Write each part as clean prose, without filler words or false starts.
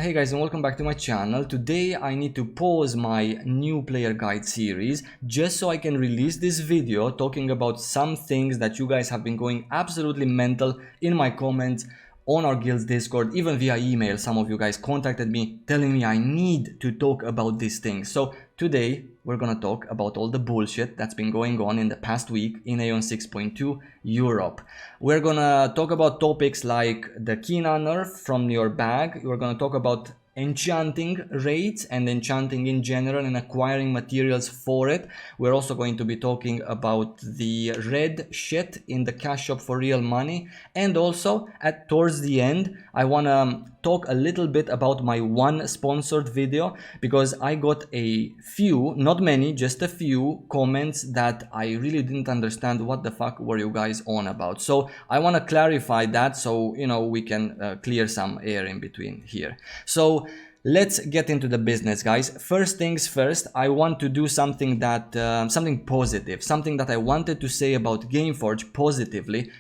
Hey guys, and welcome back to my channel. Today I need to pause my new player guide series just so I can release this video talking about some things that you guys have been going absolutely mental in my comments on our guild's Discord, even via email. Some of you guys contacted me telling me I need to talk about these things. So today we're gonna talk about all the bullshit that's been going on in the past week in AION 6.2 Europe. We're gonna talk about topics like the Kina nerf from your bag. We're gonna talk about enchanting rates and enchanting in general and acquiring materials for it. We're also going to be talking about the red shit in the cash shop for real money, and also towards the end I want to talk a little bit about my one sponsored video, because I got a few, not many, just a few comments that I really didn't understand what the fuck were you guys on about. So I want to clarify that so you know we can clear some air in between here. So let's get into the business, guys. First things first, I want to do something that something positive, something that I wanted to say about Gameforge positively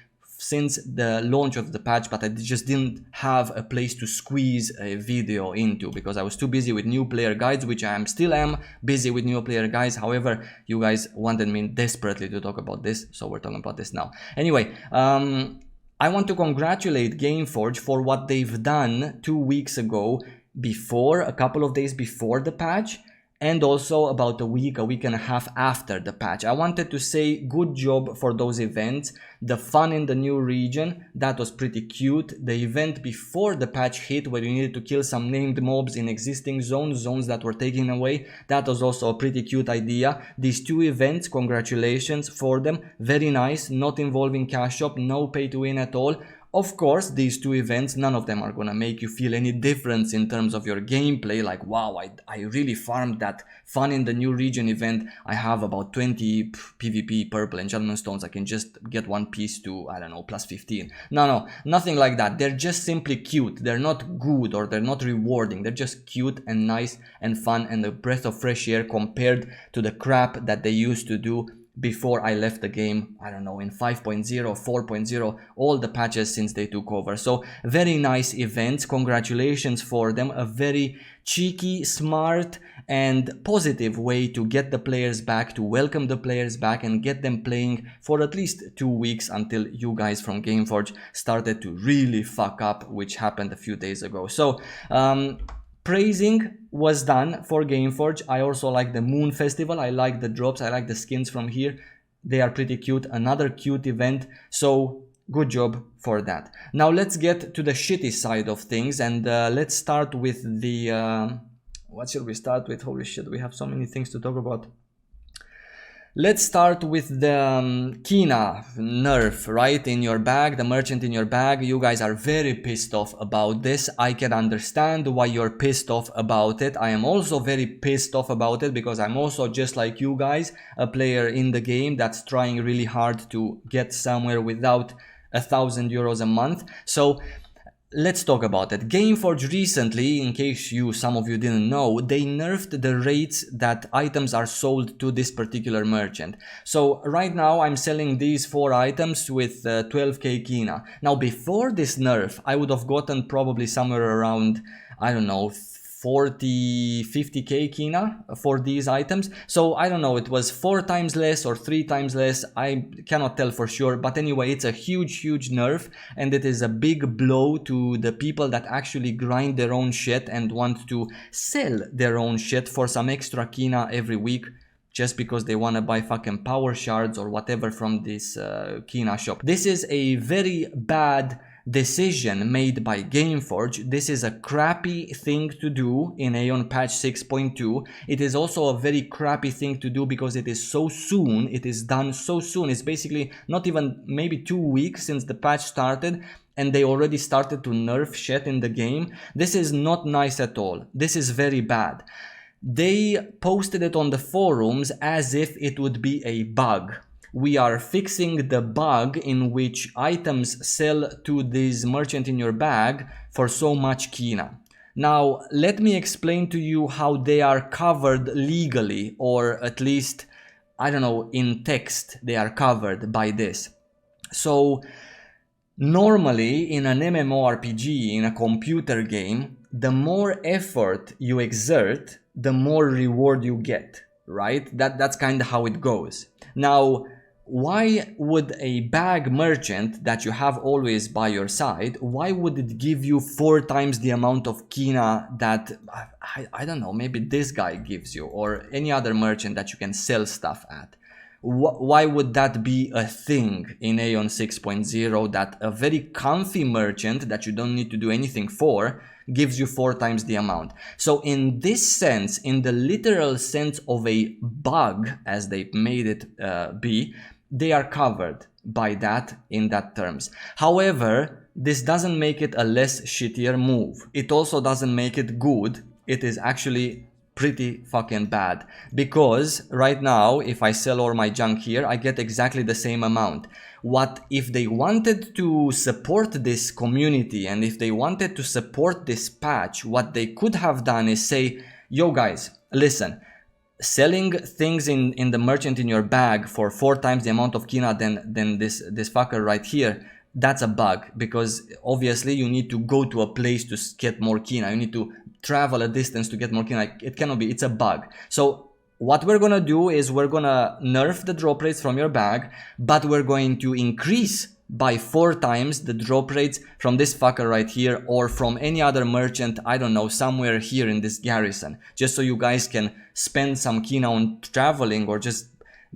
since the launch of the patch, but I just didn't have a place to squeeze a video into because I was too busy with new player guides, which I still am busy with new player guides. However, you guys wanted me desperately to talk about this, so we're talking about this now. Anyway, I want to congratulate Gameforge for what they've done 2 weeks ago, a couple of days before the patch, and also about a week and a half after the patch. I wanted to say good job for those events. The fun in the new region, that was pretty cute. The event before the patch hit where you needed to kill some named mobs in existing zones that were taken away, that was also a pretty cute idea. These two events, congratulations for them. Very nice, not involving cash shop, no pay to win at all. Of course, these two events, none of them are gonna make you feel any difference in terms of your gameplay, like wow, I really farmed that fun in the new region event. I have about 20 PvP purple enchantment stones. I can just get one piece to, I don't know, plus 15. No, nothing like that. They're just simply cute. They're not good or they're not rewarding. They're just cute and nice and fun and a breath of fresh air compared to the crap that they used to do before I left the game, I don't know, in 5.0, 4.0, all the patches since they took over. So very nice events, congratulations for them. A very cheeky, smart and positive way to get the players back, to welcome the players back and get them playing for at least 2 weeks until you guys from Gameforge started to really fuck up, which happened a few days ago. So praising was done for Gameforge. I also like the Moon Festival. I like the drops. I like the skins from here. They are pretty cute. Another cute event. So good job for that. Now let's get to the shitty side of things, and let's start with the what should we start with? Holy shit, we have so many things to talk about. Let's start with the Kina nerf, right? In your bag, the merchant in your bag. You guys are very pissed off about this. I can understand why you're pissed off about it. I am also very pissed off about it because I'm also, just like you guys, a player in the game that's trying really hard to get somewhere without 1,000 euros a month. So let's talk about it. Gameforge recently, in case some of you didn't know, they nerfed the rates that items are sold to this particular merchant. So right now I'm selling these 4 items with 12k Kina. Now before this nerf, I would have gotten probably somewhere around, I don't know, 40-50k Kina for these items. So I don't know, it was 4 times less or 3 times less, I cannot tell for sure, but anyway, it's a huge nerf, and it is a big blow to the people that actually grind their own shit and want to sell their own shit for some extra Kina every week just because they want to buy fucking power shards or whatever from this Kina shop. This is a very bad decision made by Gameforge. This is a crappy thing to do in AION patch 6.2. It is also a very crappy thing to do because it is so soon. It is done so soon. It's basically not even maybe 2 weeks since the patch started, and they already started to nerf shit in the game. This is not nice at all. This is very bad. They posted it on the forums as if it would be a bug. We are fixing the bug in which items sell to this merchant in your bag for so much Kina. Now, let me explain to you how they are covered legally, or at least, I don't know, in text they are covered by this. So, normally in an MMORPG, in a computer game, the more effort you exert, the more reward you get, right? That's kind of how it goes. Now, why would a bag merchant that you have always by your side, why would it give you 4 times the amount of kina that, I don't know, maybe this guy gives you, or any other merchant that you can sell stuff at? Why would that be a thing in AION 6.0, that a very comfy merchant that you don't need to do anything for gives you 4 times the amount? So in this sense, in the literal sense of a bug, as they made it be, they are covered by that in that terms. However, this doesn't make it a less shittier move. It also doesn't make it good. It is actually pretty fucking bad, because right now if I sell all my junk here, I get exactly the same amount. What if they wanted to support this community, and if they wanted to support this patch, what they could have done is say, yo guys, listen, selling things in the merchant in your bag for 4 times the amount of kina than this fucker right here, that's a bug, because obviously you need to go to a place to get more kina, you need to travel a distance to get more kina. It cannot be, it's a bug. So what we're gonna do is we're gonna nerf the drop rates from your bag, but we're going to increase by 4 times the drop rates from this fucker right here, or from any other merchant, I don't know, somewhere here in this garrison, just so you guys can spend some kina on traveling, or just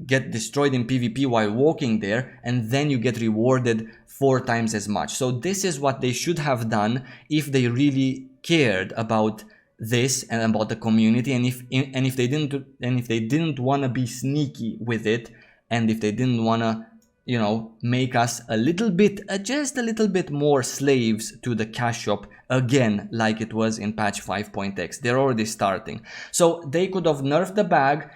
get destroyed in PvP while walking there, and then you get rewarded 4 times as much. So this is what they should have done if they really cared about this and about the community, and if they didn't want to be sneaky with it, and if they didn't want to, you know, make us a little bit, just a little bit more slaves to the cash shop again, like it was in patch 5.x. They're already starting. So they could have nerfed the bag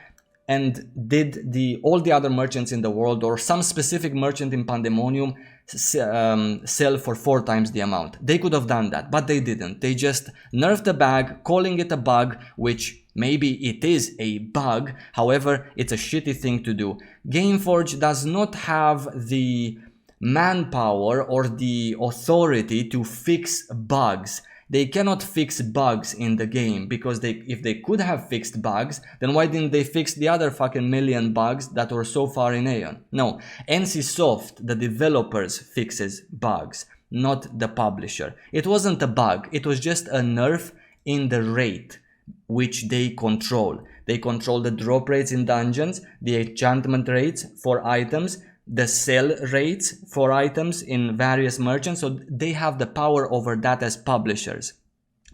and did all the other merchants in the world, or some specific merchant in Pandemonium, sell for 4 times the amount. They could have done that, but they didn't. They just nerfed the bag, calling it a bug, which maybe it is a bug. However, it's a shitty thing to do. Gameforge does not have the manpower or the authority to fix bugs. They cannot fix bugs in the game, because if they could have fixed bugs, then why didn't they fix the other fucking million bugs that were so far in AION? No, NCSoft, the developers, fixes bugs, not the publisher. It wasn't a bug, it was just a nerf in the rate which they control. They control the drop rates in dungeons, the enchantment rates for items, the sell rates for items in various merchants. So they have the power over that as publishers,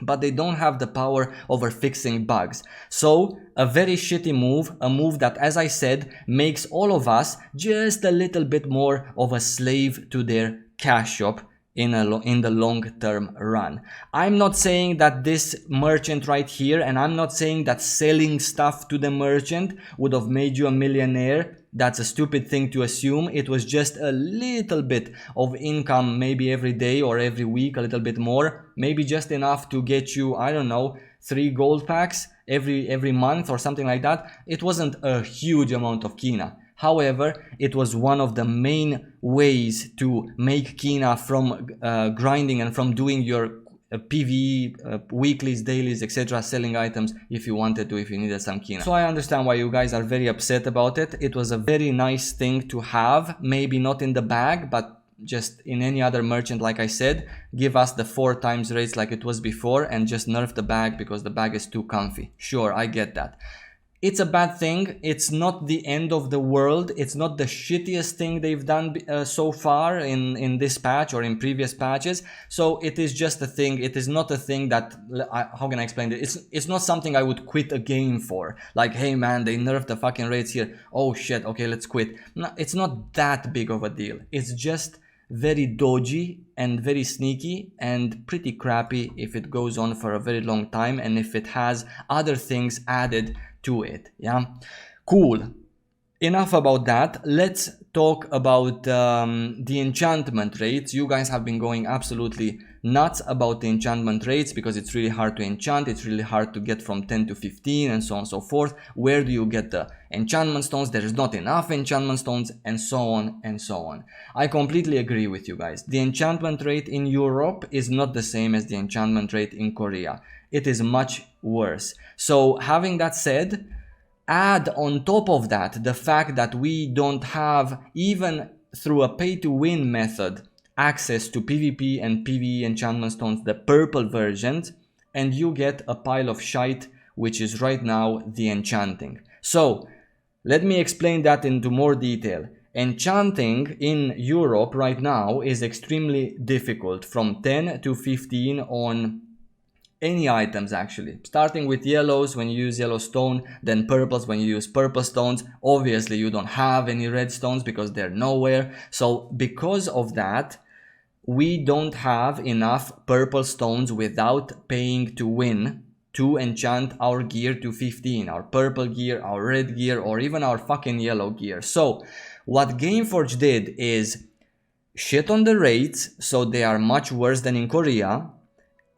but they don't have the power over fixing bugs. So a very shitty move, a move that, as I said, makes all of us just a little bit more of a slave to their cash shop in the long-term run. I'm not saying that this merchant right here, and I'm not saying that selling stuff to the merchant would have made you a millionaire. That's a stupid thing to assume. It was just a little bit of income, maybe every day or every week, a little bit more, maybe just enough to get you, I don't know, 3 gold packs every month or something like that. It wasn't a huge amount of kina. However, it was one of the main ways to make kina from grinding and from doing your PvE, weeklies, dailies, etc., selling items if you wanted to, if you needed some kina. So I understand why you guys are very upset about it. It was a very nice thing to have, maybe not in the bag, but just in any other merchant. Like I said, give us the 4 times rates like it was before, and just nerf the bag because the bag is too comfy. Sure, I get that. It's a bad thing. It's not the end of the world. It's not the shittiest thing they've done so far in this patch or in previous patches. So it is just a thing. It is not a thing that, how can I explain it? It's not something I would quit a game for. Like, hey man, they nerfed the fucking rates here. Oh shit, okay, let's quit. No, it's not that big of a deal. It's just very dodgy and very sneaky and pretty crappy if it goes on for a very long time, and if it has other things added to it. Yeah, cool. Enough about that. Let's talk about the enchantment rates. You guys have been going absolutely nuts about the enchantment rates because it's really hard to enchant, it's really hard to get from 10 to 15 and so on and so forth. Where do you get the enchantment stones? There is not enough enchantment stones, and so on and so on. I completely agree with you guys. The enchantment rate in Europe is not the same as the enchantment rate in Korea. It is much worse. So having that said, add on top of that the fact that we don't have, even through a pay-to-win method, access to PvP and PvE enchantment stones, the purple versions, and you get a pile of shite, which is right now the enchanting. So let me explain that into more detail. Enchanting in Europe right now is extremely difficult, from 10 to 15 on any items actually, starting with yellows when you use yellow stone, then purples when you use purple stones. Obviously you don't have any red stones because they're nowhere, so because of that we don't have enough purple stones without paying to win to enchant our gear to 15, our purple gear, our red gear, or even our fucking yellow gear. So what Gameforge did is shit on the rates, so they are much worse than in Korea.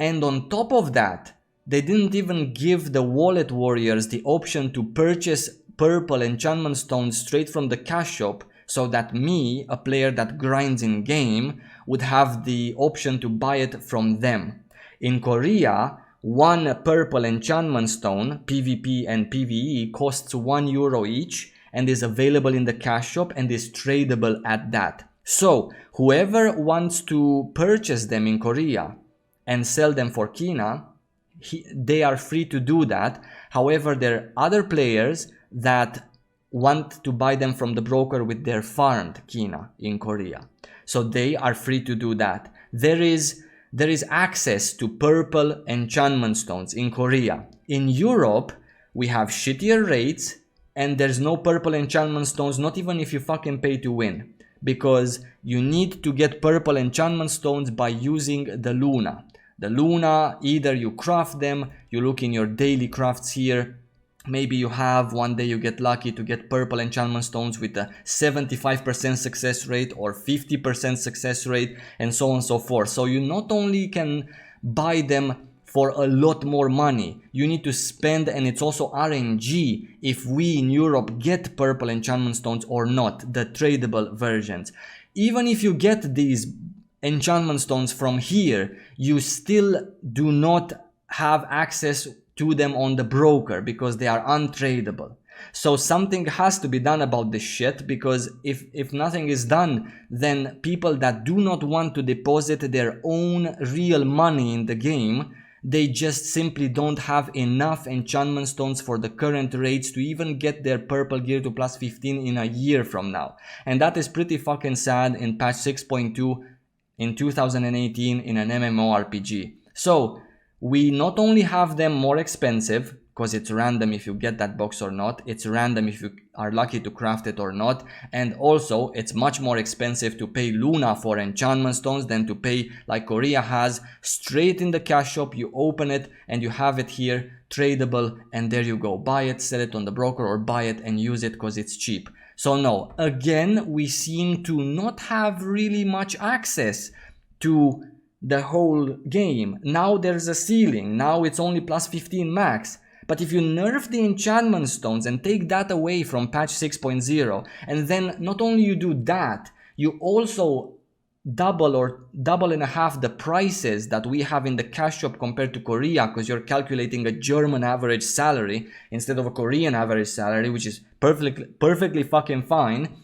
And on top of that, they didn't even give the wallet warriors the option to purchase purple enchantment stones straight from the cash shop, so that me, a player that grinds in game, would have the option to buy it from them. In Korea, one purple enchantment stone, PvP and PvE, costs €1 each and is available in the cash shop and is tradable at that. So whoever wants to purchase them in Korea and sell them for Kina, they are free to do that. However, there are other players that want to buy them from the broker with their farmed Kina in Korea, so they are free to do that. There is access to purple enchantment stones in Korea. In Europe, we have shittier rates and there's no purple enchantment stones, not even if you fucking pay to win, because you need to get purple enchantment stones by using the Luna. The Luna, either you craft them, you look in your daily crafts here, maybe you have, one day you get lucky to get purple enchantment stones with a 75% success rate or 50% success rate, and so on and so forth. So you not only can buy them for a lot more money, you need to spend, and it's also RNG if we in Europe get purple enchantment stones or not, the tradable versions. Even if you get these enchantment stones from here, you still do not have access to them on the broker because they are untradeable. So something has to be done about this shit, because if nothing is done, then people that do not want to deposit their own real money in the game, they just simply don't have enough enchantment stones for the current rates to even get their purple gear to plus 15 in a year from now. And that is pretty fucking sad in patch 6.2 in 2018 in an MMORPG. So we not only have them more expensive, because it's random if you get that box or not, it's random if you are lucky to craft it or not, and also it's much more expensive to pay Luna for enchantment stones than to pay, like Korea has, straight in the cash shop. You open it and you have it here, tradable, and there you go. Buy it, sell it on the broker, or buy it and use it because it's cheap. So no, again, we seem to not have really much access to the whole game. Now there's a ceiling, now it's only plus 15 max. But if you nerf the enchantment stones and take that away from patch 6.0, and then not only you do that, you also double or double and a half the prices that we have in the cash shop compared to Korea, because you're calculating a German average salary instead of a Korean average salary, which is perfectly fucking fine.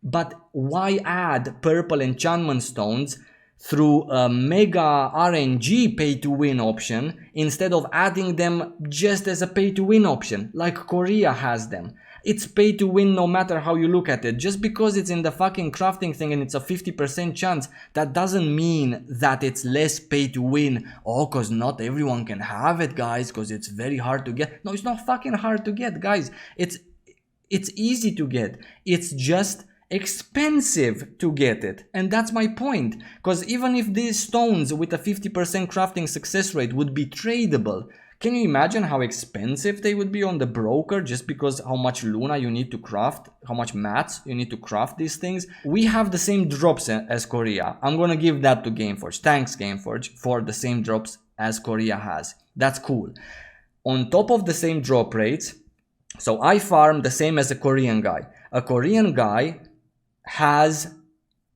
But why add purple enchantment stones through a mega RNG pay to win option instead of adding them just as a pay to win option like Korea has them? It's pay to win no matter how you look at it. Just because it's in the fucking crafting thing and it's a 50% chance, that doesn't mean that it's less pay to win. Oh, cause not everyone can have it, guys, cause it's very hard to get. No, it's not fucking hard to get, guys. It's easy to get. It's just expensive to get it, and that's my point. Because even if these stones with a 50% crafting success rate would be tradable, Can you imagine how expensive they would be on the broker just because how much Luna you need to craft, how much mats you need to craft these things? We have the same drops as Korea. I'm gonna give that to Gameforge. Thanks Gameforge for the same drops as Korea has. That's cool. On top of the same drop rates, so I farm the same as a Korean guy. A Korean guy has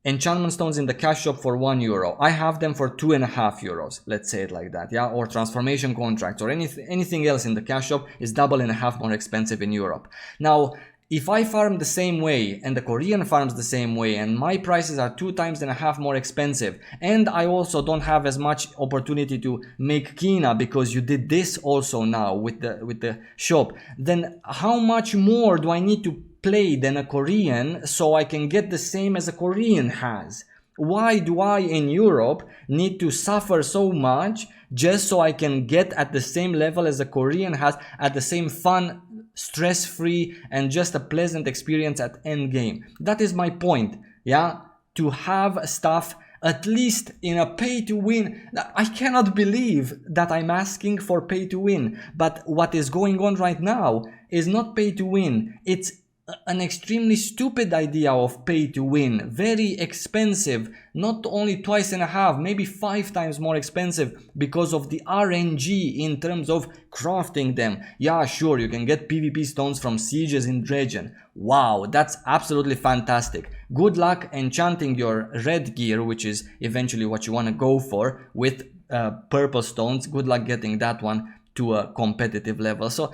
enchantment stones in the cash shop for €1. I have them for €2.50. Let's say it like that, yeah? Or transformation contracts or anything else in the cash shop is $1.50 more expensive in Europe. Now, if I farm the same way and the Korean farms the same way and my prices are 2.5 times more expensive, and I also don't have as much opportunity to make Kina because you did this also now with the shop, then how much more do I need to play than a Korean so I can get the same as a Korean has? Why do I in Europe need to suffer so much just so I can get at the same level as a Korean has, at the same fun, stress-free and just a pleasant experience at end game? That is my point, yeah? To have stuff at least in a pay to win. I cannot believe that I'm asking for pay to win, but what is going on right now is not pay to win. It's an extremely stupid idea of pay to win, very expensive, not only 2.5, maybe 5 times more expensive because of the RNG in terms of crafting them. Yeah, sure, you can get PvP stones from sieges in Dredgen. Wow, that's absolutely fantastic. Good luck enchanting your red gear, which is eventually what you want to go for, with purple stones. Good luck getting that one to a competitive level. So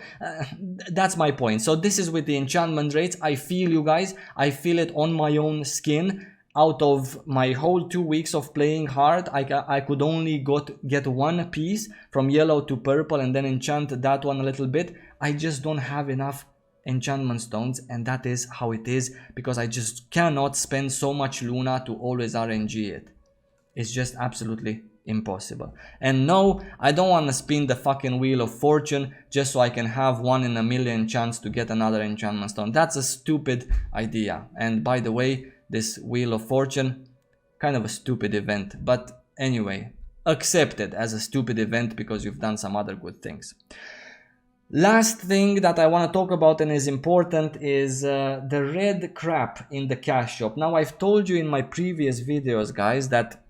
that's my point. So this is with the enchantment rates. I feel you guys, I feel it on my own skin. Out of my whole 2 weeks of playing hard, I could only get one piece from yellow to purple and then enchant that one a little bit. I just don't have enough enchantment stones, and that is how it is, because I just cannot spend so much Luna to always RNG it. It's just absolutely impossible. And no, I don't want to spin the fucking wheel of fortune just so I can have 1 in a million chance to get another enchantment stone. That's a stupid idea. And by the way, this wheel of fortune, kind of a stupid event, but anyway, accept it as a stupid event because you've done some other good things. Last thing that I want to talk about and is important is the red crap in the cash shop. Now, I've told you in my previous videos, guys, that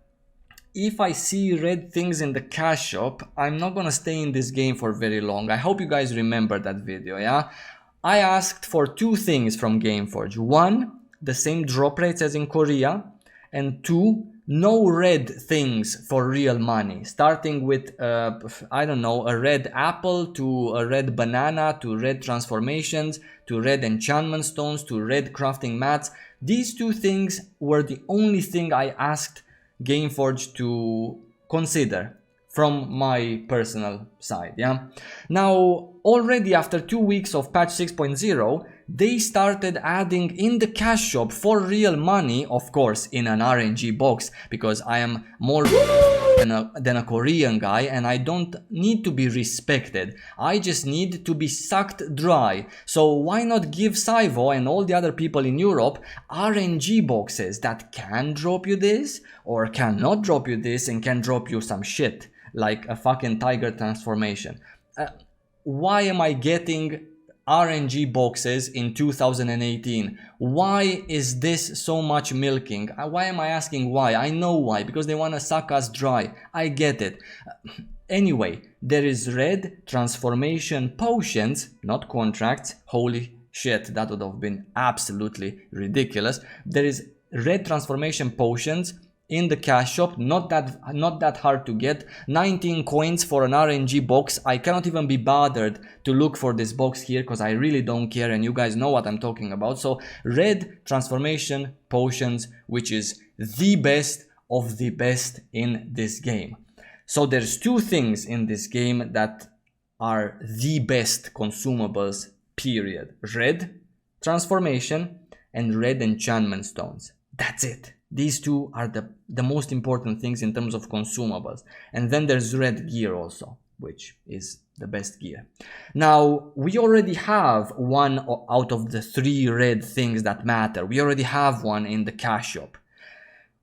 if I see red things in the cash shop, I'm not gonna stay in this game for very long. I hope you guys remember that video, yeah? I asked for 2 things from Gameforge. 1, the same drop rates as in Korea, and 2, no red things for real money. Starting with, I don't know, a red apple to a red banana to red transformations to red enchantment stones to red crafting mats. These 2 things were the only thing I asked Gameforge to consider from my personal side, yeah? Now, already after 2 weeks of patch 6.0, they started adding in the cash shop for real money, of course in an RNG box, because I am more than a Korean guy and I don't need to be respected. I just need to be sucked dry. So why not give Saivo and all the other people in Europe RNG boxes that can drop you this or cannot drop you this and can drop you some shit like a fucking tiger transformation. Why am I getting RNG boxes in 2018? Why is this so much milking? Why am I asking why? I know why, because they want to suck us dry. I get it. Anyway, there is red transformation potions, not contracts. Holy shit, that would have been absolutely ridiculous. There is red transformation potions in the cash shop, not that hard to get. 19 coins for an RNG box. I cannot even be bothered to look for this box here because I really don't care, and you guys know what I'm talking about. So red transformation potions, which is the best of the best in this game. So there's 2 things in this game that are the best consumables, period. Red transformation and red enchantment stones. That's it. These 2 are the most important things in terms of consumables. And then there's red gear also, which is the best gear. Now, we already have 1 out of the 3 red things that matter. We already have 1 in the cash shop.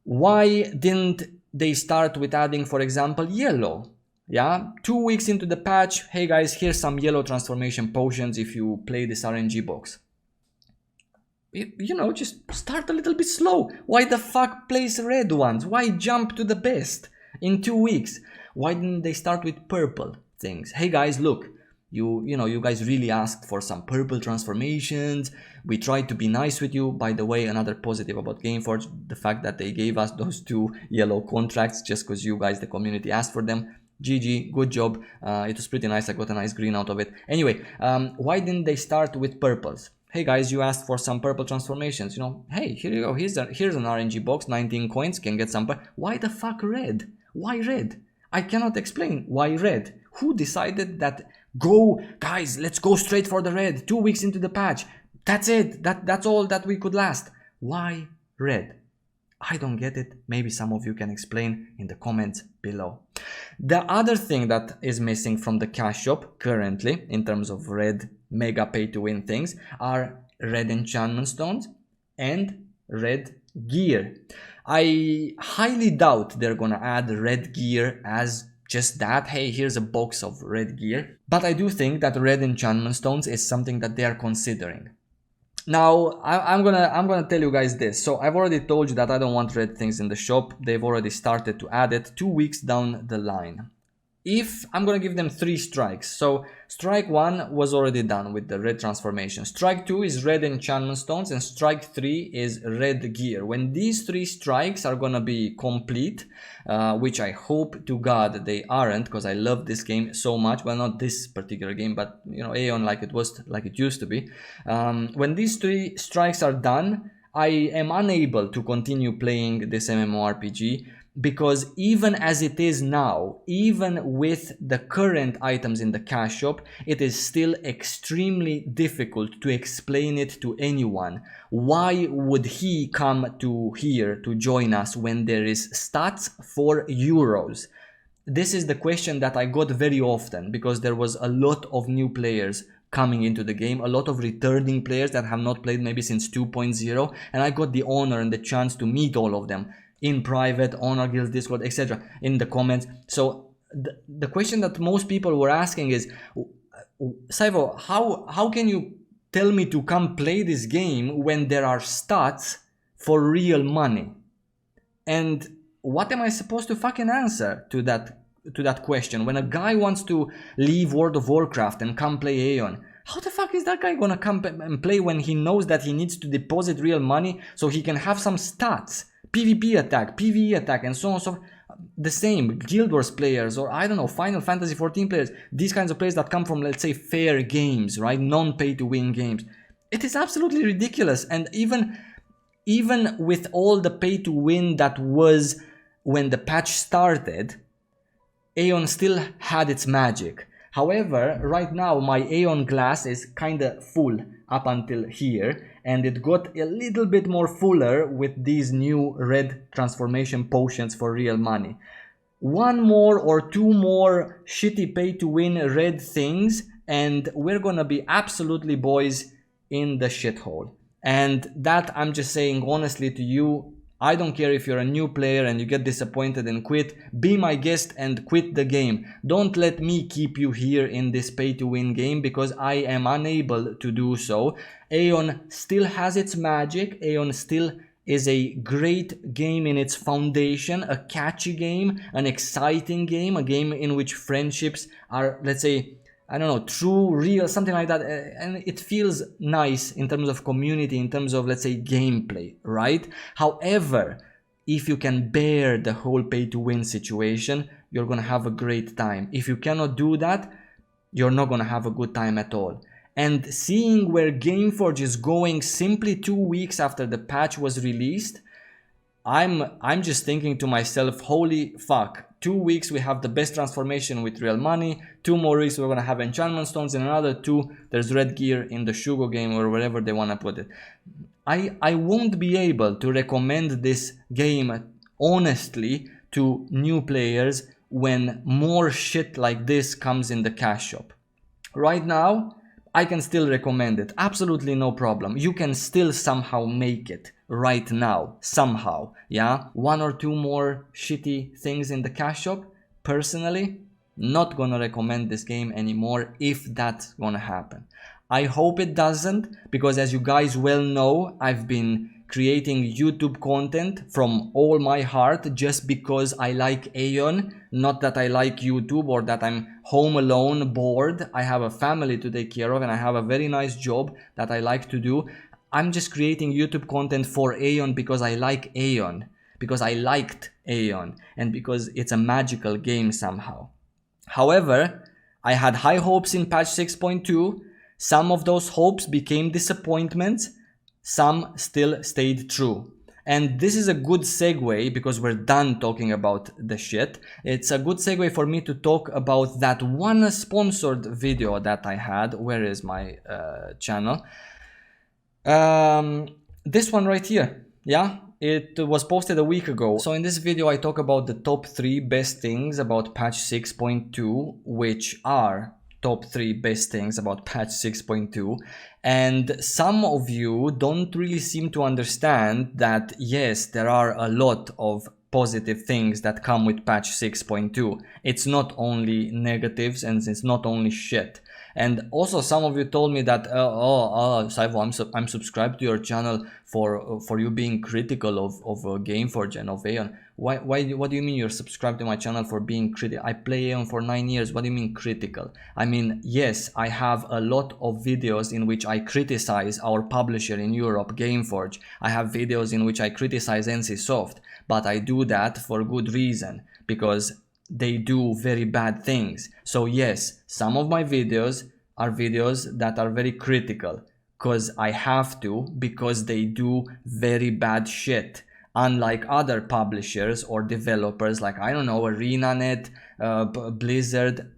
Why didn't they start with adding, for example, yellow? Yeah, 2 weeks into the patch, hey guys, here's some yellow transformation potions if you play this RNG box. You know, just start a little bit slow. Why the fuck place red ones? Why jump to the best in 2 weeks? Why didn't they start with purple things? Hey guys, look, you guys really asked for some purple transformations. We tried to be nice with you. By the way, another positive about Gameforge, the fact that they gave us those 2 yellow contracts just because you guys, the community, asked for them. GG, good job. It was pretty nice. I got a nice green out of it. Anyway, why didn't they start with purples? Hey guys, you asked for some purple transformations, you know, hey, here you go, here's an RNG box, 19 coins, can get some. Why the fuck red? Why red? I cannot explain why red. Who decided that, go, guys, let's go straight for the red, 2 weeks into the patch, that's it, that's all that we could last. Why red? I don't get it. Maybe some of you can explain in the comments below. The other thing that is missing from the cash shop currently in terms of red mega pay to win things are red enchantment stones and red gear. I highly doubt they're gonna add red gear as just that. Hey, here's a box of red gear. But I do think that red enchantment stones is something that they are considering. Now, I'm gonna tell you guys this. So I've already told you that I don't want red things in the shop. They've already started to add it 2 weeks down the line. If I'm gonna give them 3 strikes, so strike 1 was already done with the red transformation, strike 2 is red enchantment stones, and strike 3 is red gear. When these 3 strikes are gonna be complete, which I hope to God they aren't, because I love this game so much. Well, not this particular game, but you know, AION like it used to be. When these 3 strikes are done, I am unable to continue playing this MMORPG, because even as it is now, even with the current items in the cash shop, it is still extremely difficult to explain it to anyone. Why would he come to here to join us when there is stats for euros? This is the question that I got very often, because there was a lot of new players coming into the game, a lot of returning players that have not played maybe since 2.0, and I got the honor and the chance to meet all of them in private, Honor Guild, Discord, etc., in the comments. So the question that most people were asking is, Saivo, how can you tell me to come play this game when there are stats for real money? And what am I supposed to fucking answer to that question? When a guy wants to leave World of Warcraft and come play AION, how the fuck is that guy gonna come and play when he knows that he needs to deposit real money so he can have some stats? PvP attack, PvE attack, and so on and so forth. The same, Guild Wars players, or I don't know, Final Fantasy 14 players, these kinds of players that come from, let's say, fair games, right? Non-pay-to-win games. It is absolutely ridiculous. And even with all the pay-to-win that was when the patch started, AION still had its magic. However, right now my AION glass is kinda full up until here, and it got a little bit more fuller with these new red transformation potions for real money. 1 more or 2 more shitty pay to win red things and we're gonna be absolutely, boys, in the shithole. And that, I'm just saying honestly to you, I don't care if you're a new player and you get disappointed and quit. Be my guest and quit the game. Don't let me keep you here in this pay-to-win game, because I am unable to do so. AION still has its magic. AION still is a great game in its foundation, a catchy game, an exciting game, a game in which friendships are, let's say, I don't know, true, real, something like that, and it feels nice in terms of community, in terms of, let's say, gameplay, right? However, if you can bear the whole pay-to-win situation, you're gonna have a great time. If you cannot do that, you're not gonna have a good time at all. And seeing where Gameforge is going simply 2 weeks after the patch was released, I'm just thinking to myself, holy fuck, 2 weeks we have the best transformation with real money, 2 more weeks we're gonna have enchantment stones, and another 2 there's red gear in the Shugo game or wherever they wanna put it. I won't be able to recommend this game honestly to new players when more shit like this comes in the cash shop. Right now, I can still recommend it, absolutely no problem. You can still somehow make it right now, somehow, yeah? 1 or 2 more shitty things in the cash shop, personally, Not gonna recommend this game anymore if that's gonna happen. I hope it doesn't, because as you guys well know, I've been creating YouTube content from all my heart just because I like AION, not that I like YouTube or that I'm home alone, bored. I have a family to take care of and I have a very nice job that I like to do. I'm just creating YouTube content for AION because I like AION, because I liked AION, and because it's a magical game somehow. However, I had high hopes in patch 6.2. Some of those hopes became disappointments. Some still stayed true. And this is a good segue, because we're done talking about the shit. It's a good segue for me to talk about that one sponsored video that I had. Where is my channel? This one right here. Yeah, it was posted a week ago. So in this video I talk about the top 3 best things about patch 6.2, which are top 3 best things about patch 6.2, and some of you don't really seem to understand that yes, there are a lot of positive things that come with patch 6.2. It's not only negatives and it's not only shit. And also some of you told me that Saivo, I'm subscribed to your channel for you being critical of Gameforge and of AION. What do you mean you're subscribed to my channel for being critical? I play AION for 9 years. What do you mean critical? I mean, yes, I have a lot of videos in which I criticize our publisher in Europe, Gameforge. I have videos in which I criticize NCSoft, but I do that for good reason, because they do very bad things. So yes, some of my videos are videos that are very critical, because I have to, because they do very bad shit. Unlike other publishers or developers like, I don't know, ArenaNet, Blizzard,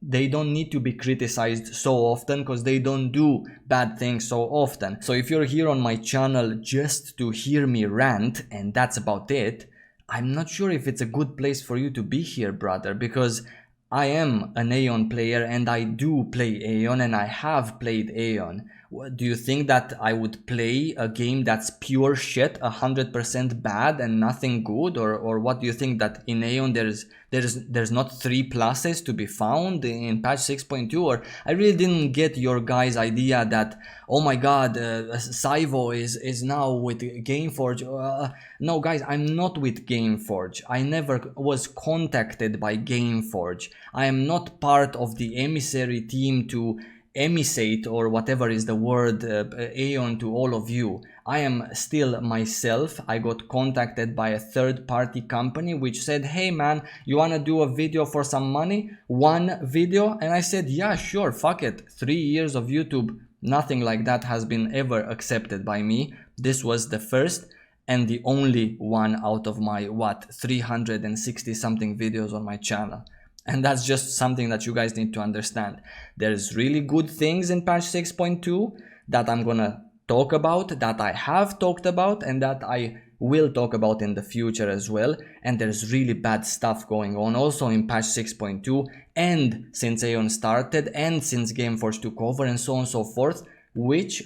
they don't need to be criticized so often because they don't do bad things so often. So if you're here on my channel just to hear me rant and that's about it, I'm not sure if it's a good place for you to be here, brother, because I am an AION player and I do play AION and I have played AION. Do you think that I would play a game that's pure shit, 100% bad and nothing good? Or what do you think, that in AION there's not 3 pluses to be found in patch 6.2? Or I really didn't get your guys' idea that, oh my god, Saivo is now with Gameforge. No guys, I'm not with Gameforge. I never was contacted by Gameforge. I am not part of the emissary team to emissate, or whatever is the word, AION to all of you. I am still myself. I got contacted by a third-party company which said, hey man, you wanna do a video for some money? 1 video? And I said, yeah, sure, fuck it. 3 years of YouTube, nothing like that has been ever accepted by me. This was the first and the only one out of my, 360 something videos on my channel. And that's just something that you guys need to understand. There's really good things in patch 6.2 that I'm gonna talk about, that I have talked about, and that I will talk about in the future as well. And there's really bad stuff going on also in patch 6.2, and since AION started, and since Gameforge took over, and so on and so forth,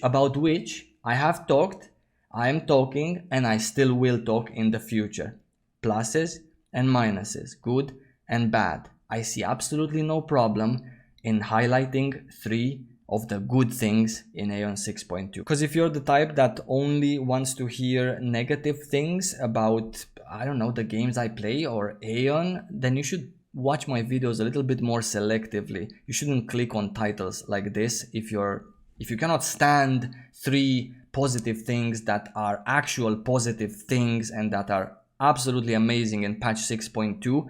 about which I have talked, I am talking, and I still will talk in the future. Pluses and minuses, good and bad. I see absolutely no problem in highlighting 3 of the good things in AION 6.2. Because if you're the type that only wants to hear negative things about, I don't know, the games I play or AION, then you should watch my videos a little bit more selectively. You shouldn't click on titles like this if you cannot stand 3 positive things that are actual positive things and that are absolutely amazing in patch 6.2.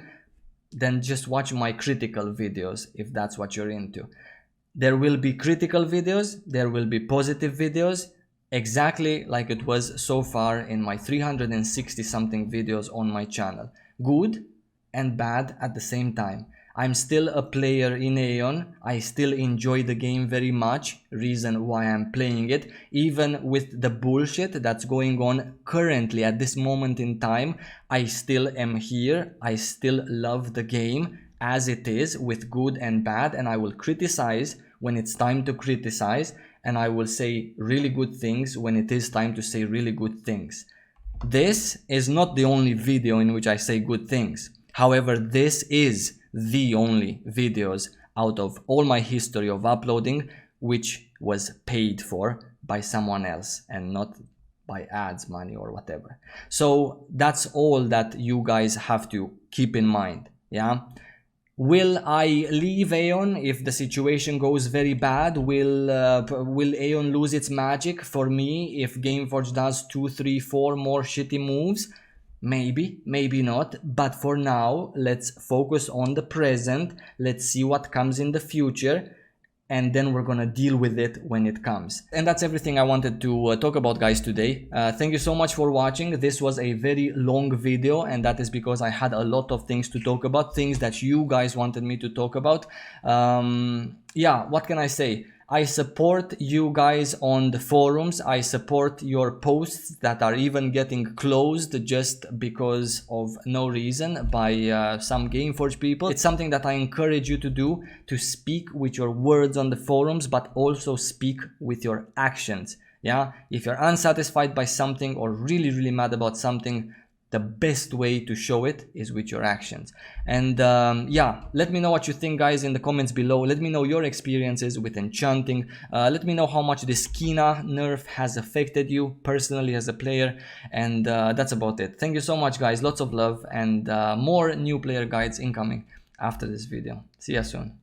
Then just watch my critical videos if that's what you're into. There will be critical videos, there will be positive videos, exactly like it was so far in my 360 something videos on my channel. Good and bad at the same time. I'm still a player in AION. I still enjoy the game very much, reason why I'm playing it, even with the bullshit that's going on currently at this moment in time. I still am here. I still love the game as it is, with good and bad, and I will criticize when it's time to criticize, and I will say really good things when it is time to say really good things. This is not the only video in which I say good things. However, this is the only videos out of all my history of uploading which was paid for by someone else and not by ads money or whatever. So that's all that you guys have to keep in mind. Yeah. Will I leave AION if the situation goes very bad? Will AION lose its magic for me if Gameforge does 2, 3, 4 more shitty moves? Maybe, maybe not. But for now, let's focus on the present. Let's see what comes in the future. And then we're gonna deal with it when it comes. And that's everything I wanted to talk about, guys, today. Thank you so much for watching. This was a very long video, and that is because I had a lot of things to talk about, things that you guys wanted me to talk about. Yeah, what can I say? I support you guys on the forums. I support your posts that are even getting closed just because of no reason by some Gameforge people. It's something that I encourage you to do, to speak with your words on the forums, but also speak with your actions. Yeah, if you're unsatisfied by something or really mad about something, the best way to show it is with your actions. And yeah, let me know what you think, guys, in the comments below. Let me know your experiences with enchanting. Let me know how much this Kina nerf has affected you personally as a player. And that's about it. Thank you so much, guys. Lots of love, and more new player guides incoming after this video. See you soon.